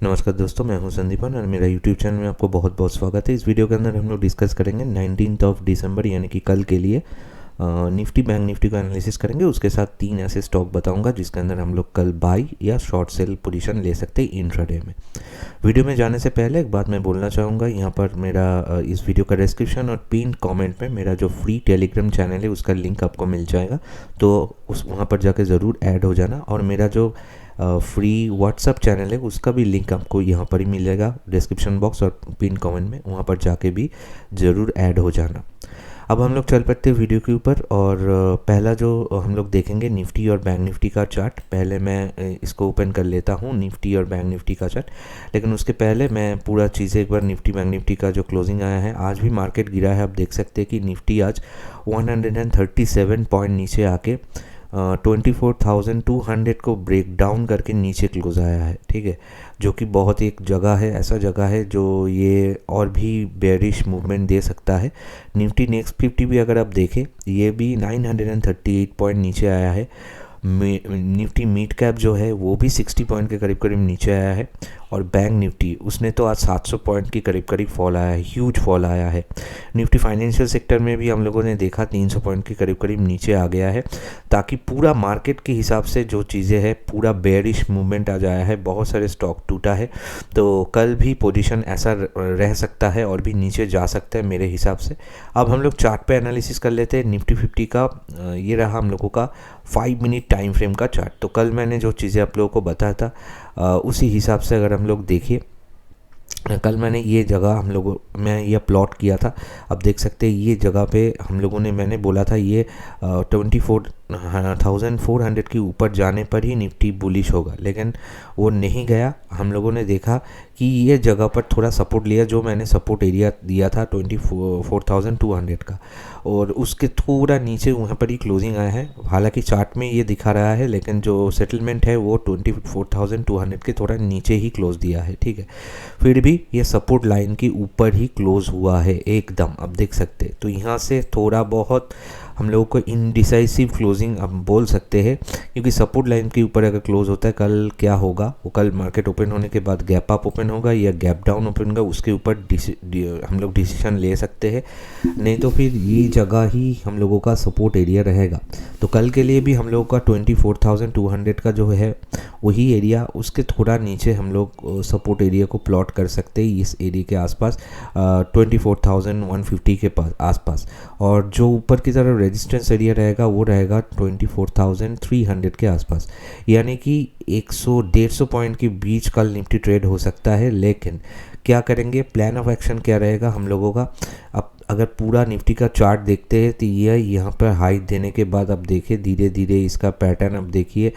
नमस्कार दोस्तों, मैं हूं संदीपन और मेरा यूट्यूब चैनल में आपको बहुत बहुत स्वागत है। इस वीडियो के अंदर हम लोग डिस्कस करेंगे 19 दिसंबर यानी कि कल के लिए निफ्टी बैंक निफ्टी का एनालिसिस करेंगे। उसके साथ 3 ऐसे स्टॉक बताऊंगा जिसके अंदर हम लोग कल बाई या शॉर्ट सेल पोजीशन ले सकते हैं इंट्राडे में। वीडियो में जाने से पहले एक बात मैं बोलना चाहूँगा, यहाँ पर मेरा इस वीडियो का डिस्क्रिप्शन और पिन कमेंट में मेरा जो फ्री टेलीग्राम चैनल है उसका लिंक आपको मिल जाएगा, तो वहाँ पर जाके ज़रूर ऐड हो जाना। और मेरा जो फ्री व्हाट्सअप चैनल है उसका भी लिंक आपको यहाँ पर ही मिलेगा डिस्क्रिप्शन बॉक्स और पिन कमेंट में, वहाँ पर जाके भी ज़रूर ऐड हो जाना। अब हम लोग चल पड़ते हैं वीडियो के ऊपर और पहला जो हम लोग देखेंगे निफ्टी और बैंक निफ्टी का चार्ट। पहले मैं इसको ओपन कर लेता हूँ, निफ्टी और बैंक निफ्टी का चार्ट। लेकिन उसके पहले मैं पूरा चीज़ें एक बार निफ्टी बैंक निफ्टी का जो क्लोजिंग आया है, आज भी मार्केट गिरा है। आप देख सकते हैं कि निफ्टी आज 137 पॉइंट नीचे आके 24,200 को ब्रेक डाउन करके नीचे क्लोज आया है, ठीक है। जो कि बहुत एक जगह है, ऐसा जगह है जो ये और भी बेरिश मूवमेंट दे सकता है। निफ्टी नेक्स्ट 50 भी अगर आप देखें, ये भी 938 पॉइंट नीचे आया है। निफ्टी मिड कैप जो है वो भी 60 पॉइंट के करीब करीब नीचे आया है। और बैंक निफ्टी उसने तो आज 700 पॉइंट की करीब करीब फॉल आया है, ह्यूज फॉल आया है। निफ्टी फाइनेंशियल सेक्टर में भी हम लोगों ने देखा 300 पॉइंट की करीब करीब नीचे आ गया है। ताकि पूरा मार्केट के हिसाब से जो चीज़ें हैं, पूरा बेयरिश मूवमेंट आ जाया है, बहुत सारे स्टॉक टूटा है। तो कल भी पोजीशन ऐसा रह सकता है और भी नीचे जा सकता है मेरे हिसाब से। अब हम लोग चार्ट पे एनालिसिस कर लेते हैं निफ्टी 50 का। ये रहा हम लोगों का 5 मिनट टाइम फ्रेम का चार्ट। तो कल मैंने जो चीज़ें आप लोगों को बताया था उसी हिसाब से अगर हम लोग देखिए, कल मैंने ये जगह मैं ये प्लॉट किया था। अब देख सकते हैं ये जगह पे हम लोगों ने, मैंने बोला था ये 24,400 के ऊपर जाने पर ही निफ्टी बुलिश होगा, लेकिन वो नहीं गया। हम लोगों ने देखा कि ये जगह पर थोड़ा सपोर्ट लिया, जो मैंने सपोर्ट एरिया दिया था 24,200 का, और उसके थोड़ा नीचे वहाँ पर ही क्लोजिंग आया है। हालांकि चार्ट में ये दिखा रहा है, लेकिन जो सेटलमेंट है वो 24,200 के थोड़ा नीचे ही क्लोज दिया है, ठीक है। फिर भी ये सपोर्ट लाइन के ऊपर ही क्लोज हुआ है एकदम, आप देख सकते हैं। तो यहाँ से थोड़ा बहुत हम लोगों को इनडिसाइसिव क्लोजिंग हम बोल सकते हैं, क्योंकि सपोर्ट लाइन के ऊपर अगर क्लोज होता है, कल क्या होगा, वो कल मार्केट ओपन होने के बाद गैप अप ओपन होगा या गैप डाउन ओपन होगा, उसके ऊपर हम लोग डिसीजन ले सकते हैं। नहीं तो फिर ये जगह ही हम लोगों का सपोर्ट एरिया रहेगा। तो कल के लिए भी हम लोगों का 24,200 का जो है वही एरिया, उसके थोड़ा नीचे हम लोग सपोर्ट एरिया को प्लॉट कर सकते हैं, इस एरिया के आसपास 24,150 के पास आसपास। और जो ऊपर की तरफ रेजिस्टेंस एरिया रहेगा वो रहेगा 24,300 के आसपास। यानी कि 100-150 पॉइंट के बीच कल निफ्टी ट्रेड हो सकता है। लेकिन क्या करेंगे, प्लान ऑफ एक्शन क्या रहेगा हम लोगों का। अब अगर पूरा निफ्टी का चार्ट देखते हैं तो ये यहाँ पर हाइट देने के बाद अब देखिए धीरे धीरे इसका पैटर्न, अब देखिए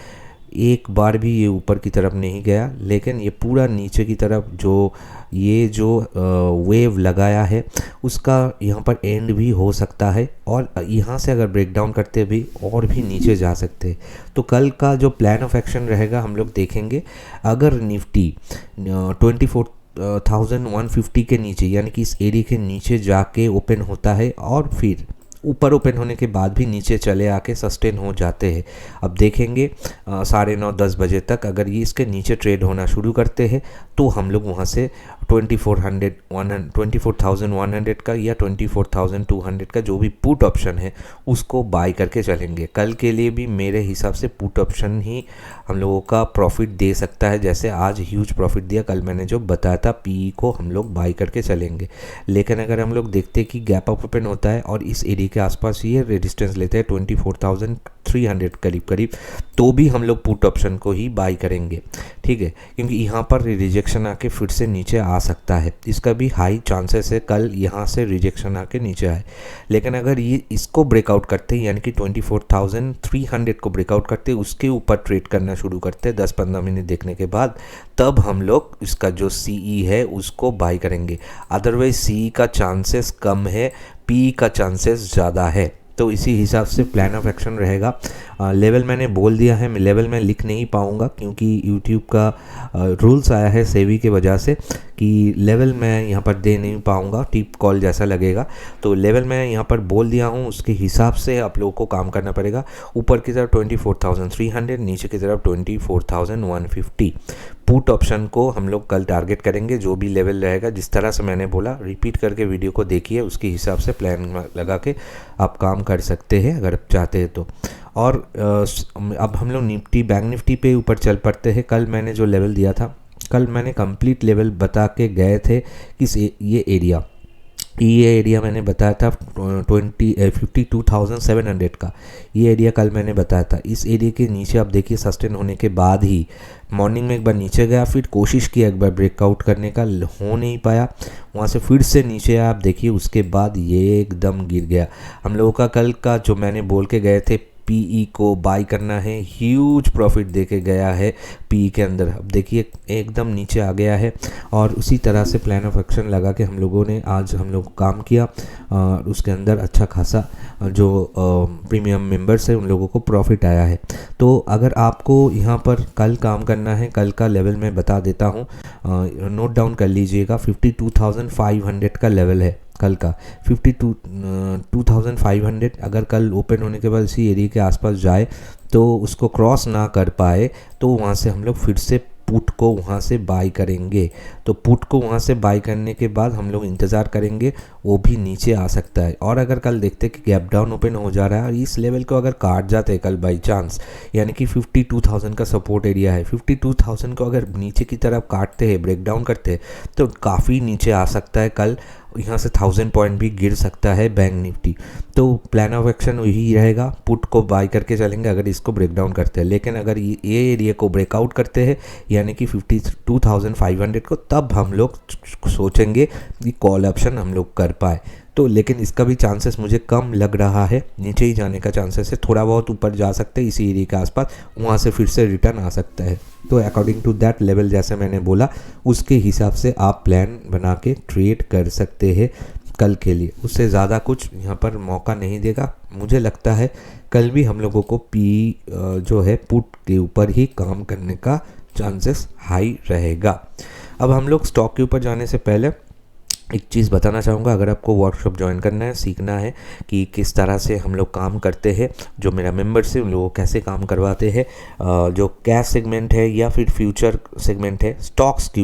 एक बार भी ये ऊपर की तरफ नहीं गया, लेकिन ये पूरा नीचे की तरफ जो वेव लगाया है उसका यहाँ पर एंड भी हो सकता है। और यहाँ से अगर ब्रेक डाउन करते भी और भी नीचे जा सकते हैं। तो कल का जो प्लान ऑफ एक्शन रहेगा हम लोग देखेंगे, अगर निफ्टी 24,150 के नीचे यानी कि इस एरिया के नीचे जाके ओपन होता है और फिर ऊपर ओपन होने के बाद भी नीचे चले आके सस्टेन हो जाते हैं। अब देखेंगे 9:30-10 बजे तक अगर ये इसके नीचे ट्रेड होना शुरू करते हैं तो हम लोग वहाँ से 24,100 का या 24,200 का जो भी पुट ऑप्शन है उसको बाय करके चलेंगे। कल के लिए भी मेरे हिसाब से पुट ऑप्शन ही हम लोगों का प्रॉफिट दे सकता है, जैसे आज ह्यूज प्रॉफिट दिया। कल मैंने जो बताया था पीई को हम लोग बाय करके चलेंगे। लेकिन अगर हम लोग देखते हैं कि गैप अप ओपन होता है और इस एरिया के आसपास ये रेजिस्टेंस लेते हैं 24,300 करीब करीब, तो भी हम लोग पुट ऑप्शन को ही बाय करेंगे, ठीक है। क्योंकि यहाँ पर रिजेक्शन आके फिर से नीचे आ सकता है, इसका भी हाई चांसेस है कल यहाँ से रिजेक्शन आके नीचे आए। लेकिन अगर ये इसको ब्रेकआउट करते हैं यानी कि 24,300 को ब्रेकआउट करते हैं, उसके ऊपर ट्रेड करना शुरू करते हैं 10-15 मिनट देखने के बाद, तब हम लोग इसका जो सीई है उसको बाय करेंगे। अदरवाइज सीई का चांसेस कम है, पी का चांसेस ज़्यादा है। तो इसी हिसाब से प्लान ऑफ एक्शन रहेगा। लेवल मैंने बोल दिया है, लेवल मैं लिख नहीं पाऊँगा क्योंकि यूट्यूब का रूल्स आया है सेवी के वजह से कि कि लेवल मैं यहाँ पर दे नहीं पाऊँगा, टिप कॉल जैसा लगेगा। तो लेवल मैं यहाँ पर बोल दिया हूँ, उसके हिसाब से आप लोगों को काम करना पड़ेगा। ऊपर की तरफ 24,300, नीचे की तरफ 24,150। पुट ऑप्शन को हम लोग कल टारगेट करेंगे, जो भी लेवल रहेगा। जिस तरह से मैंने बोला, रिपीट करके वीडियो को देखिए, उसके हिसाब से प्लान लगा के आप काम कर सकते हैं अगर आप चाहते हैं तो। और अब हम लोग निफ्टी, बैंक निफ्टी पे ऊपर चल पड़ते हैं। कल मैंने जो लेवल दिया था, कल मैंने कंप्लीट लेवल बता के गए थे कि ये एरिया मैंने बताया था 52,700 का। ये एरिया कल मैंने बताया था। इस एरिया के नीचे आप देखिए, सस्टेन होने के बाद ही मॉर्निंग में एक बार नीचे गया, फिर कोशिश किया एक बार ब्रेकआउट करने का, हो नहीं पाया। वहाँ से फिर से नीचे आप देखिए, उसके बाद ये एकदम गिर गया। हम लोगों का कल का जो मैंने बोल के गए थे, पीई को बाई करना है, ह्यूज प्रॉफिट देके गया है पीई के अंदर। अब देखिए एकदम नीचे आ गया है, और उसी तरह से प्लान ऑफ एक्शन लगा के हम लोगों ने आज हम लोग काम किया। उसके अंदर अच्छा खासा जो प्रीमियम मेंबर्स है उन लोगों को प्रॉफिट आया है। तो अगर आपको यहाँ पर कल काम करना है, कल का लेवल मैं बता देता हूँ, नोट डाउन कर लीजिएगा। 52,500 का लेवल है कल का। 52,500 अगर कल ओपन होने के बाद इसी एरिया के आसपास जाए, तो उसको क्रॉस ना कर पाए, तो वहाँ से हम लोग फिर से पुट को वहाँ से बाई करेंगे। तो पुट को वहाँ से बाई करने के बाद हम लोग इंतज़ार करेंगे, वो भी नीचे आ सकता है। और अगर कल देखते कि गैप डाउन ओपन हो जा रहा है और इस लेवल को अगर काट जाते हैं कल बाई चांस, यानी कि 52,000 का सपोर्ट एरिया है, 52,000 को अगर नीचे की तरफ काटते हैं, ब्रेक डाउन करते हैं, तो काफ़ी नीचे आ सकता है कल। यहाँ से 1000 पॉइंट भी गिर सकता है बैंक निफ्टी। तो प्लान ऑफ एक्शन यही रहेगा, पुट को बाय करके चलेंगे अगर इसको ब्रेक डाउन करते हैं। लेकिन अगर ये एरिया को ब्रेकआउट करते हैं, यानी कि 52,500 को, तब हम लोग सोचेंगे कि कॉल ऑप्शन हम लोग कर पाए। तो लेकिन इसका भी चांसेस मुझे कम लग रहा है, नीचे ही जाने का चांसेस है। थोड़ा बहुत ऊपर जा सकते हैं इसी एरिया के आसपास, वहाँ से फिर से रिटर्न आ सकता है। तो अकॉर्डिंग टू दैट लेवल, जैसे मैंने बोला, उसके हिसाब से आप प्लान बना के ट्रेड कर सकते हैं कल के लिए। उससे ज़्यादा कुछ यहाँ पर मौका नहीं देगा। मुझे लगता है कल भी हम लोगों को पी जो है पुट के ऊपर ही काम करने का चांसेस हाई रहेगा। अब हम लोग स्टॉक के ऊपर जाने से पहले एक चीज़ बताना चाहूँगा। अगर आपको वर्कशॉप ज्वाइन करना है, सीखना है कि किस तरह से हम लोग काम करते हैं, जो मेरा मेंबर्स है उन लोगों को कैसे काम करवाते हैं, जो कैश सेगमेंट है या फिर फ्यूचर सेगमेंट है, स्टॉक्स के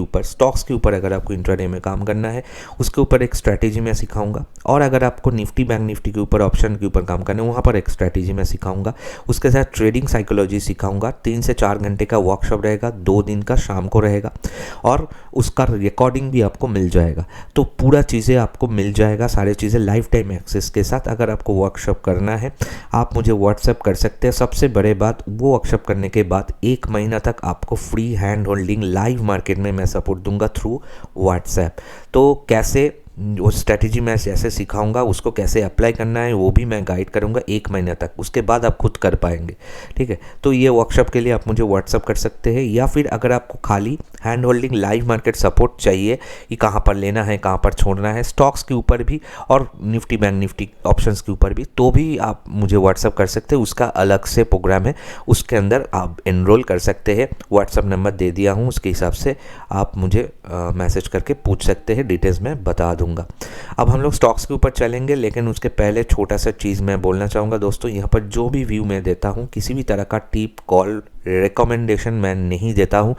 ऊपर अगर आपको इंट्राडे में काम करना है, उसके ऊपर एक स्ट्रैटेजी मैं सिखाऊंगा। और अगर आपको निफ्टी बैंक निफ्टी के ऊपर, ऑप्शन के ऊपर काम करना है, वहाँ पर एक स्ट्रैटेजी मैं सिखाऊंगा। उसके साथ ट्रेडिंग साइकोलॉजी सिखाऊंगा। 3 से 4 घंटे का वर्कशॉप रहेगा, 2 दिन का शाम को रहेगा, और उसका रिकॉर्डिंग भी आपको मिल जाएगा। तो पूरा चीज़ें आपको मिल जाएगा, सारी चीज़ें लाइफ टाइम एक्सेस के साथ। अगर आपको वर्कशॉप करना है, आप मुझे व्हाट्सएप कर सकते हैं। सबसे बड़े बात, वो वर्कशॉप करने के बाद 1 महीना तक आपको free hand holding live market में मैं सपोर्ट दूंगा थ्रू व्हाट्सएप। तो कैसे वो स्ट्रैटेजी मैं जैसे सिखाऊंगा, उसको कैसे अप्लाई करना है वो भी मैं गाइड करूंगा 1 महीना तक। उसके बाद आप खुद कर पाएंगे, ठीक है। तो ये वर्कशॉप के लिए आप मुझे व्हाट्सअप कर सकते हैं, या फिर अगर आपको खाली hand holding live market support चाहिए कि कहाँ पर लेना है, कहाँ पर छोड़ना है, स्टॉक्स के ऊपर भी और निफ्टी बैंक निफ्टी ऑप्शंस के ऊपर भी, तो भी आप मुझे व्हाट्सअप कर सकते हैं। उसका अलग से प्रोग्राम है, उसके अंदर आप एनरोल कर सकते हैं। व्हाट्सअप नंबर दे दिया हूँ, उसके हिसाब से आप मुझे मैसेज करके पूछ सकते हैं, डिटेल्स में बता दूँगा। अब हम लोग स्टॉक्स के ऊपर चलेंगे, लेकिन उसके पहले छोटा सा चीज़ मैं बोलना चाहूँगा दोस्तों। यहाँ पर जो भी व्यू मैं देता हूँ, किसी भी तरह का टिप कॉल रिकमेंडेशन मैं नहीं देता हूँ।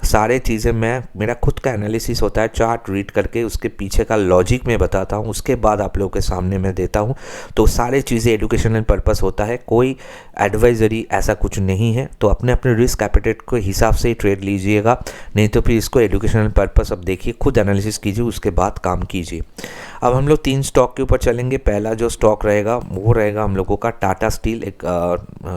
सारे चीज़ें मेरा खुद का एनालिसिस होता है, चार्ट रीड करके उसके पीछे का लॉजिक मैं बताता हूँ, उसके बाद आप लोगों के सामने मैं देता हूँ। तो सारे चीज़ें एजुकेशनल पर्पस होता है, कोई एडवाइजरी ऐसा कुछ नहीं है। तो अपने अपने रिस्क एपेटाइट के हिसाब से ही ट्रेड लीजिएगा, नहीं तो फिर इसको एजुकेशनल पर्पस अब देखिए, खुद एनालिसिस कीजिए, उसके बाद काम कीजिए। अब हम लोग 3 स्टॉक के ऊपर चलेंगे। पहला जो स्टॉक रहेगा वो रहेगा हम लोगों का टाटा स्टील, एक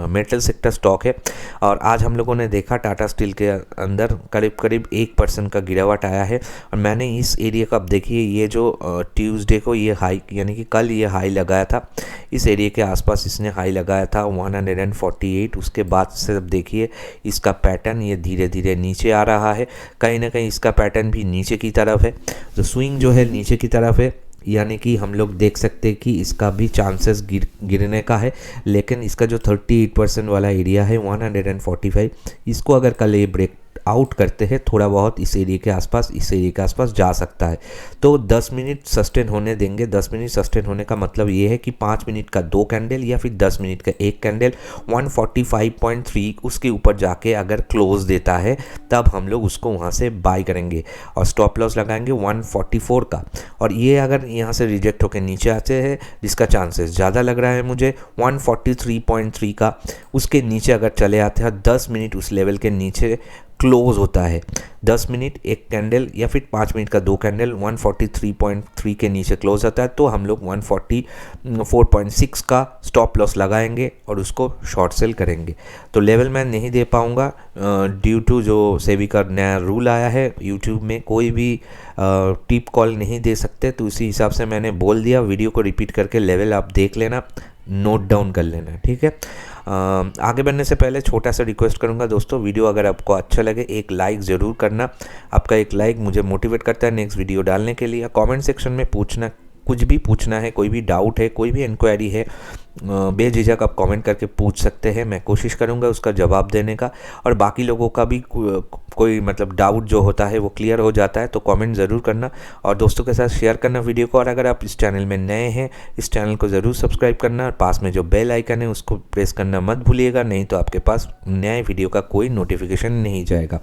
मेटल सेक्टर स्टॉक है। और आज हम लोगों ने देखा टाटा स्टील के अंदर करीब 1% का गिरावट आया है। और मैंने इस एरिया का, अब देखिए ये जो ट्यूसडे को ये हाई, यानी कि कल ये हाई लगाया था, इस एरिया के आसपास इसने हाई लगाया था 148। उसके बाद से अब देखिए इसका पैटर्न ये धीरे धीरे नीचे आ रहा है, कहीं ना कहीं इसका पैटर्न भी नीचे की तरफ है। तो स्विंग जो है नीचे की तरफ है, यानी कि हम लोग देख सकते हैं कि इसका भी चांसेस गिरने का है। लेकिन इसका जो 38% वाला एरिया है 145, इसको अगर कल ये ब्रेक आउट करते हैं थोड़ा बहुत इस एरिया के आसपास जा सकता है। तो 10 मिनट सस्टेन होने देंगे। 10 मिनट सस्टेन होने का मतलब ये है कि 5 मिनट का 2 कैंडल या फिर 10 मिनट का एक कैंडल 145.3 उसके ऊपर जाके अगर क्लोज देता है तब हम लोग उसको वहाँ से बाय करेंगे और स्टॉप लॉस लगाएंगे 144 का। और ये अगर यहाँ से रिजेक्ट होकर नीचे आते हैं, जिसका चांसेस ज़्यादा लग रहा है मुझे 143.3 का, उसके नीचे अगर चले आते हैं 10 मिनट उस लेवल के नीचे क्लोज होता है, 10 मिनट एक कैंडल या फिर 5 मिनट का 2 कैंडल 143.3 के नीचे क्लोज होता है, तो हम लोग 144.6 का स्टॉप लॉस लगाएंगे और उसको शॉर्ट सेल करेंगे। तो लेवल मैं नहीं दे पाऊंगा ड्यू टू जो सेबी का नया रूल आया है, यूट्यूब में कोई भी टिप कॉल नहीं दे सकते, तो उसी हिसाब से मैंने बोल दिया। वीडियो को रिपीट करके लेवल आप देख लेना, नोट डाउन कर लेना, ठीक है। आगे बढ़ने से पहले छोटा सा रिक्वेस्ट करूंगा दोस्तों, वीडियो अगर आपको अच्छा लगे एक लाइक ज़रूर करना। आपका एक लाइक मुझे मोटिवेट करता है नेक्स्ट वीडियो डालने के लिए। कमेंट सेक्शन में पूछना, कुछ भी पूछना है, कोई भी डाउट है, कोई भी इंक्वायरी है, बेझिझक आप कमेंट करके पूछ सकते हैं। मैं कोशिश करूंगा उसका जवाब देने का, और बाकी लोगों का भी कोई मतलब डाउट जो होता है वो क्लियर हो जाता है, तो कमेंट ज़रूर करना और दोस्तों के साथ शेयर करना वीडियो को। और अगर आप इस चैनल में नए हैं, इस चैनल को ज़रूर सब्सक्राइब करना और पास में जो बेल आइकन है उसको प्रेस करना मत भूलिएगा, नहीं तो आपके पास नए वीडियो का कोई नोटिफिकेशन नहीं जाएगा।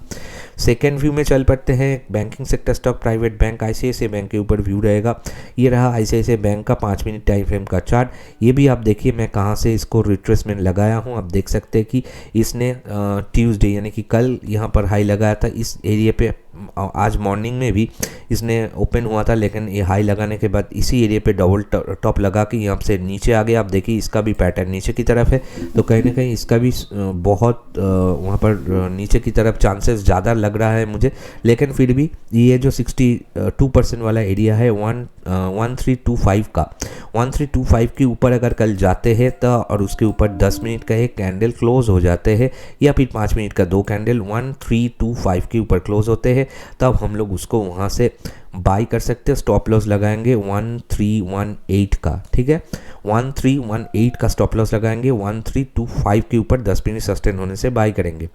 सेकेंड व्यू में चल पड़ते हैं। Banking sector stock private bank ICICI bank के ऊपर व्यू रहेगा। ये रहा ICICI बैंक का 5 मिनट टाइम फ्रेम का चार्ट। ये भी आप देखिए मैं कहाँ से इसको रिट्रेसमेंट लगाया हूँ। आप देख सकते हैं कि इसने ट्यूसडे यानी कि कल यहाँ पर हाई लगाया था इस एरिया पे। आज मॉर्निंग में भी इसने ओपन हुआ था, लेकिन ये हाई लगाने के बाद इसी एरिया पे डबल टॉप लगा के यहाँ से नीचे आ गया। आप देखिए इसका भी पैटर्न नीचे की तरफ है, तो कहीं ना कहीं इसका भी बहुत वहाँ पर नीचे की तरफ चांसेस ज़्यादा लग रहा है मुझे। लेकिन फिर भी ये जो 62% वाला एरिया है 1325 का, 1325 के ऊपर अगर कल जाते हैं तो और उसके ऊपर 10 मिनट का एक कैंडल क्लोज हो जाते हैं या फिर 5 मिनट का 2 कैंडल 1325 के ऊपर क्लोज होते हैं, तब हम लोग उसको वहाँ से बाई कर सकते हैं। स्टॉप लॉस लगाएंगे 1318 का, ठीक है, 1318 का स्टॉप लॉस लगाएंगे। 1325 के ऊपर 10 मिनट सस्टेन होने से बाई करेंगे।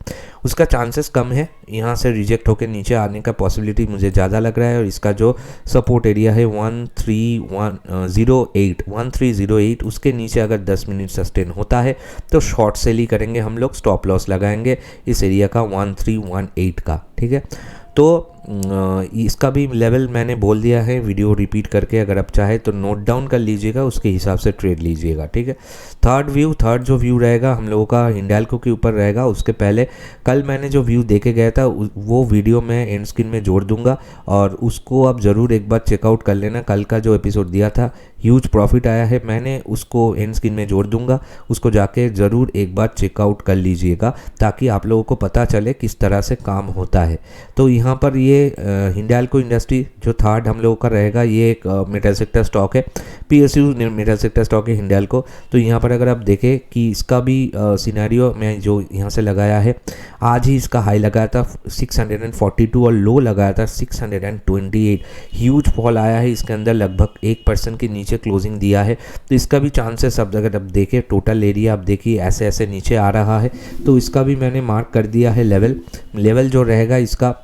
उसका चांसेस कम है, यहाँ से रिजेक्ट होकर नीचे आने का पॉसिबिलिटी मुझे ज़्यादा लग रहा है। और इसका जो सपोर्ट एरिया है 1308 उसके नीचे अगर 10 मिनट सस्टेन होता है तो शॉर्ट सेल ही करेंगे हम लोग। स्टॉप लॉस लगाएंगे इस एरिया का 1318 का, ठीक है। तो इसका भी लेवल मैंने बोल दिया है वीडियो रिपीट करके, अगर आप चाहे तो नोट डाउन कर लीजिएगा, उसके हिसाब से ट्रेड लीजिएगा, ठीक है। थर्ड जो व्यू रहेगा हम लोगों का हिंडाल्को के ऊपर रहेगा। उसके पहले कल मैंने जो व्यू देके गया था वो वीडियो मैं एंड स्क्रीन में जोड़ दूंगा और उसको आप ज़रूर एक बार चेकआउट कर लेना। कल का जो एपिसोड दिया था ह्यूज प्रॉफिट आया है, मैंने उसको एंड स्क्रीन में जोड़ दूंगा, उसको जाके ज़रूर एक बार चेकआउट कर लीजिएगा ताकि आप लोगों को पता चले किस तरह से काम होता है। तो यहाँ पर ये हिंडाल्को इंडस्ट्री जो थर्ड हम लोगों का रहेगा, ये एक मेटल सेक्टर स्टॉक है, PSU मेटल सेक्टर स्टॉक है हिंडाल्को। तो यहाँ पर अगर आप देखें कि इसका भी सिनेरियो मैं जो यहाँ से लगाया है, आज ही इसका हाई लगाया था 642 और लो लगाया था 628। ह्यूज फॉल आया है इसके अंदर, लगभग 1% के नीचे क्लोजिंग दिया है। तो इसका भी चांसेस अब अगर आप देखें टोटल एरिया आप देखिए ऐसे ऐसे नीचे आ रहा है, तो इसका भी मैंने मार्क कर दिया है लेवल जो रहेगा इसका।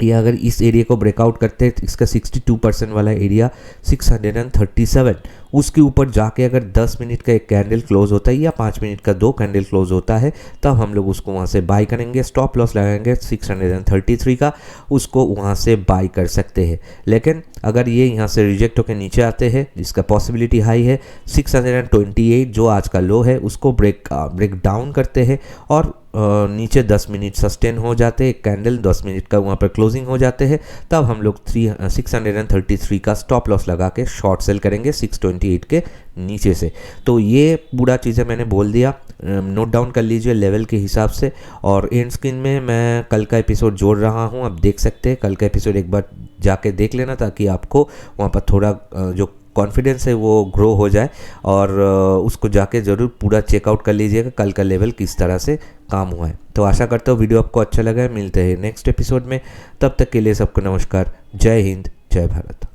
ये अगर इस एरिया को ब्रेकआउट करते हैं तो इसका 62% वाला एरिया 637 उसके ऊपर जाके अगर 10 मिनट का एक कैंडल क्लोज होता है या 5 मिनट का 2 कैंडल क्लोज होता है तब हम लोग उसको वहाँ से बाई करेंगे। स्टॉप लॉस लगाएंगे 633 का, उसको वहाँ से बाई कर सकते हैं। लेकिन अगर ये यहाँ से रिजेक्ट होकर नीचे आते हैं जिसका पॉसिबिलिटी हाई है 628 जो आज का लो है उसको ब्रेक डाउन करते हैं और नीचे 10 मिनट सस्टेन हो जाते हैं, कैंडल 10 मिनट का वहाँ पर क्लोजिंग हो जाते हैं, तब हम लोग 633 का स्टॉप लॉस लगा के शॉर्ट सेल करेंगे 628 के नीचे से। तो ये पूरा चीज़ें मैंने बोल दिया, नोट डाउन कर लीजिए लेवल के हिसाब से। और एंड स्क्रीन में मैं कल का एपिसोड जोड़ रहा हूँ, आप देख सकते हैं कल का एपिसोड एक बार जाके देख लेना ताकि आपको वहाँ पर थोड़ा जो कॉन्फिडेंस है वो ग्रो हो जाए और उसको जाके ज़रूर पूरा चेकआउट कर लीजिएगा कल का लेवल किस तरह से काम हुआ है। तो आशा करता हूँ वीडियो आपको अच्छा लगा है। मिलते हैं नेक्स्ट एपिसोड में, तब तक के लिए सबको नमस्कार, जय हिंद, जय भारत।